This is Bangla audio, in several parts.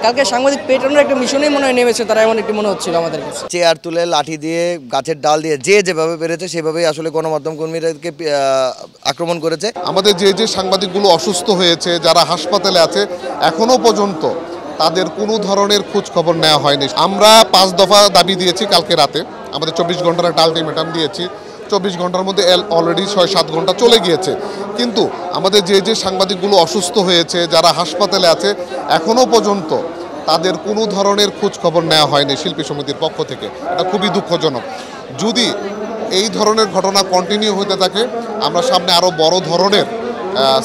কালকে সাংবাদিক পেটানোর একটা মিশনেই মনে হয় নেমেছে তারা, এমন একটি মনে হচ্ছিল আমাদের কাছে। চেয়ার তুলে লাঠি দিয়ে গাছের ডাল দিয়ে যে যেভাবে পেরেছে সেভাবেই আসলে গণমাধ্যম কর্মীদেরকে আক্রমণ করেছে। আমাদের যে সাংবাদিকগুলো অসুস্থ হয়েছে, যারা হাসপাতালে আছে, এখনো পর্যন্ত তাদের কোনো ধরনের খোঁজ খবর নেওয়া হয়নি। আমরা 5 দফা দাবি দিয়েছি কালকে রাতে, আমাদের 24 ঘন্টার একটা আলটিমেটাম দিয়েছি। 24 ঘন্টার মধ্যে অলরেডি 6-7 ঘন্টা চলে গিয়েছে, কিন্তু আমাদের যে সাংবাদিকগুলো অসুস্থ হয়েছে, যারা হাসপাতালে আছে, এখনো পর্যন্ত তাদের কোনো ধরনের খোঁজ খবর নেওয়া হয়নি শিল্পী সমিতির পক্ষ থেকে। এটা খুবই দুঃখজনক। যদি এই ধরনের ঘটনা কন্টিনিউ হতে থাকে, আমরা সামনে আরও বড় ধরনের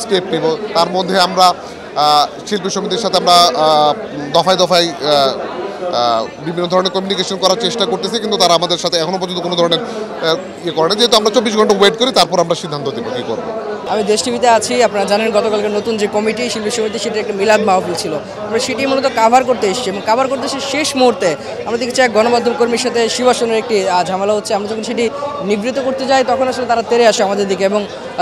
স্টেপ নেব। তার মধ্যে আমরা শিল্পী সমিতির সাথে আমরা দফায় দফায় বিভিন্ন ধরনের কমিউনিকেশন করার চেষ্টা করতেছি, কিন্তু তারা আমাদের সাথে এখনও পর্যন্ত কোনো ধরনের ইয়ে করে না। যেহেতু আমরা 24 ঘন্টা ওয়েট করি, তারপর আমরা সিদ্ধান্ত দেবো কী করবো। আমি দেশ টিভিতে আছি, আপনারা জানেন গতকালকে নতুন যে কমিটি শিল্পী সমিতি, সেটা একটা মিলাদ মাহফিল ছিল। আমরা সেটি মূলত কাভার করতে এসেছি, এবং কাভার করতে এসে শেষ মুহূর্তে আমরা দেখছি এক গণমাধ্যম কর্মীর সাথে শিবাসনের একটি ঝামেলা হচ্ছে। আমরা যখন সেটি নিবৃত্ত করতে যাই, তখন আসলে তারা তেড়ে আসে আমাদের দিকে, এবং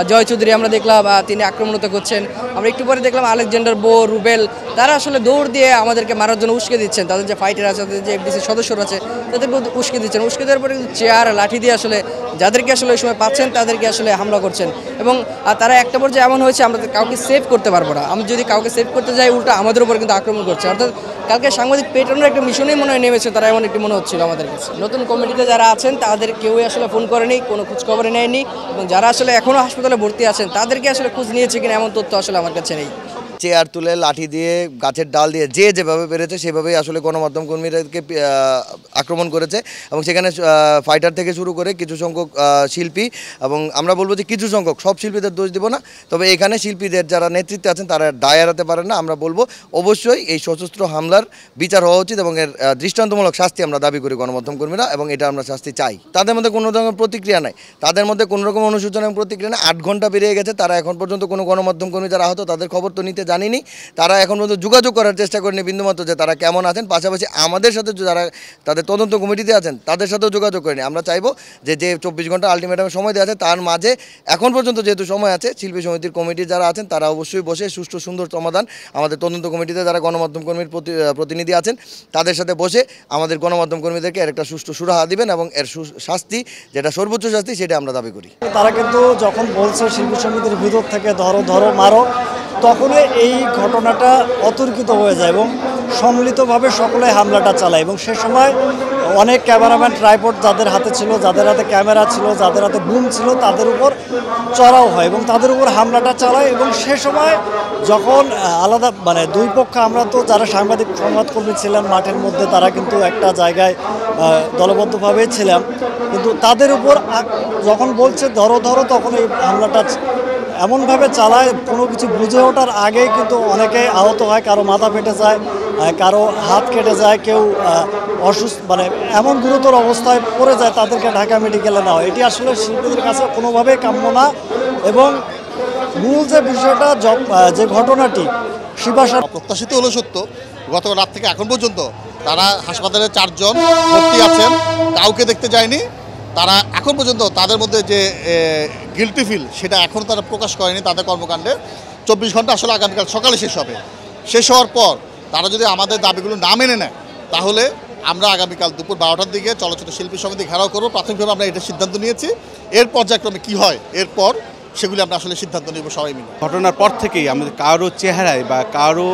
জয় চৌধুরী আমরা দেখলাম তিনি আক্রমণতা করছেন। আমরা একটু পরে দেখলাম আলেকজান্ডার বো, রুবেল, তারা আসলে দৌড় দিয়ে আমাদেরকে মারার জন্য উস্কে দিচ্ছেন। তাদের যে ফাইটার আছে, তাদের যে এফডিসি সদস্যরা আছে, তাদেরকে উস্কে দিচ্ছেন। উস্কে দেওয়ার পরে কিন্তু চেয়ার লাঠি দিয়ে আসলে যাদেরকে আসলে ওই সময় পাচ্ছেন তাদেরকে আসলে হামলা করছেন। এবং তারা একটা পর্যায়ে এমন হয়েছে আমরা কাউকে সেভ করতে পারবো না। আমরা যদি কাউকে সেভ করতে যাই, উল্টা আমাদের উপর কিন্তু আক্রমণ করছে। অর্থাৎ কালকে সাংবাদিক পেটানোর একটা মিশনেই মনে হয় নেমেছে তারা, এমন একটি মনে হচ্ছিল আমাদের কাছে। নতুন কমিটিতে যারা আছেন তাদের কেউই আসলে ফোন করেনি, কোনো খোঁজখবর নেয়নি, এবং যারা আসলে এখনও হাসপাতালে ভর্তি আছেন তাদেরকে আসলে খোঁজ নিয়েছে কিনা এমন তথ্য আসলে আমার কাছে নেই। চেয়ার তুলে লাঠি দিয়ে গাছের ডাল দিয়ে যে যেভাবে পেরেছে সেভাবেই আসলে গণমাধ্যম কর্মীদেরকে আক্রমণ করেছে, এবং সেখানে ফাইটার থেকে শুরু করে কিছু সংখ্যক শিল্পী, এবং আমরা বলবো যে কিছু সংখ্যক, সব শিল্পীদের দোষ দিব না, তবে এখানে শিল্পীদের যারা নেতৃত্বে আছেন তারা দায় এড়াতে পারেন না। আমরা বলবো অবশ্যই এই সশস্ত্র হামলার বিচার হওয়া উচিত, এবং এর দৃষ্টান্তমূলক শাস্তি আমরা দাবি করি গণমাধ্যম কর্মীরা, এবং এটা আমরা শাস্তি চাই। তাদের মধ্যে কোনো রকম প্রতিক্রিয়া নাই, তাদের মধ্যে কোনো রকম অনুশোচনা এবং প্রতিক্রিয়া নেই। 8 ঘন্টা পেরিয়ে গেছে, তারা এখন পর্যন্ত কোনো গণমাধ্যম কর্মী যারা আহত তাদের খবর তো নিতে জানিনি, তারা এখন পর্যন্ত যোগাযোগ করার চেষ্টা করেনি বিন্দুমাত্র যে তারা কেমন আছেন। পাশাপাশি আমাদের সাথে যারা তাদের তদন্ত কমিটিতে আছেন তাদের সাথেও যোগাযোগ করেনি। আমরা চাইবো যে 24 ঘন্টা আলটিমেটামের সময় দেওয়া আছে, তার মাঝে এখন পর্যন্ত যেহেতু সময় আছে, শিল্পী সমিতির কমিটির যারা আছেন তারা অবশ্যই বসে সুষ্ঠু সুন্দর সমাধান, আমাদের তদন্ত কমিটিতে যারা গণমাধ্যম কর্মীর প্রতিনিধি আছেন তাদের সাথে বসে আমাদের গণমাধ্যম কর্মীদেরকে এর একটা সুষ্ঠু সুরাহা দিবেন, এবং এর শাস্তি যেটা সর্বোচ্চ শাস্তি সেটা আমরা দাবি করি। তারা কিন্তু যখন বলছে শিল্পী সমিতির ভিতর থেকে ধরো ধরো মারো, তখনই এই ঘটনাটা অতর্কিত হয়ে যায় এবং সম্মিলিতভাবে সকলে হামলাটা চালায়। এবং সে সময় অনেক ক্যামেরাম্যান, ট্রাইপড যাদের হাতে ছিল, যাদের হাতে ক্যামেরা ছিল, যাদের হাতে বুম ছিল, তাদের উপর চড়াও হয় এবং তাদের উপর হামলাটা চালায়। এবং সে সময় যখন আলাদা দুই পক্ষ, আমরা তো যারা সাংবাদিক সংবাদকর্মী ছিলাম মাঠের মধ্যে, তারা কিন্তু একটা জায়গায় দলবদ্ধভাবেই ছিলাম, কিন্তু তাদের উপর যখন বলছে ধরো ধরো, তখন এই হামলাটা এমনভাবে চালায় কোনো কিছু বুঝে ওঠার আগেই কিন্তু অনেকে আহত হয়, কারো মাথা ফেটে যায়, কারো হাত কেটে যায়, কেউ অসুস্থ এমন গুরুতর অবস্থায় পড়ে যায়, তাদেরকে ঢাকা মেডিকেলে নেওয়া। এটি আসলে শিল্পীদের কাছে কোনোভাবেই কাম্য না। এবং মূল যে বিষয়টা, যে ঘটনাটি শিবাসন প্রত্যাশিত হলো সত্য, গত রাত থেকে এখন পর্যন্ত তারা হাসপাতালে 4 জন ভর্তি আছেন, কাউকে দেখতে যায়নি। তারা এখন পর্যন্ত তাদের মধ্যে যে গিল্টি ফিল সেটা এখন তারা প্রকাশ করেনি তাদের কর্মকাণ্ডে। 24 ঘন্টা আসলে আগামীকাল সকালে শেষ হবে। শেষ হওয়ার পর তারা যদি আমাদের দাবিগুলো না মেনে নেয়, তাহলে আমরা আগামীকাল দুপুর 12টার দিকে চলচ্চিত্র শিল্পী সমিতি ঘেরাও করবো। প্রাথমিকভাবে আমরা এটা সিদ্ধান্ত নিয়েছি, এর পর্যায়ক্রমে কী হয় এরপর সেগুলি আমরা আসলে সিদ্ধান্ত নেব সবাই মিলে। ঘটনার পর থেকেই আমাদের কারো চেহারায় বা কারো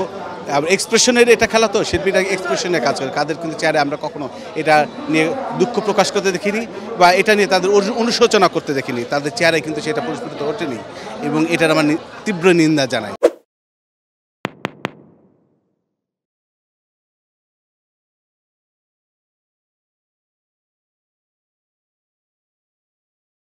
এক্সপ্রেশনের এটা খেলা, তো শিল্পীরা এক্সপ্রেশনের কাজ করে, কাদের কিন্তু চেহারায় আমরা কখনো এটা নিয়ে দুঃখ প্রকাশ করতে দেখিনি বা এটা নিয়ে তাদের অনুশোচনা করতে দেখিনি। তাদের চেহারায় কিন্তু সেটা পরিস্ফুটিত ওঠেনি, এবং এটার আমার তীব্র নিন্দা জানাই।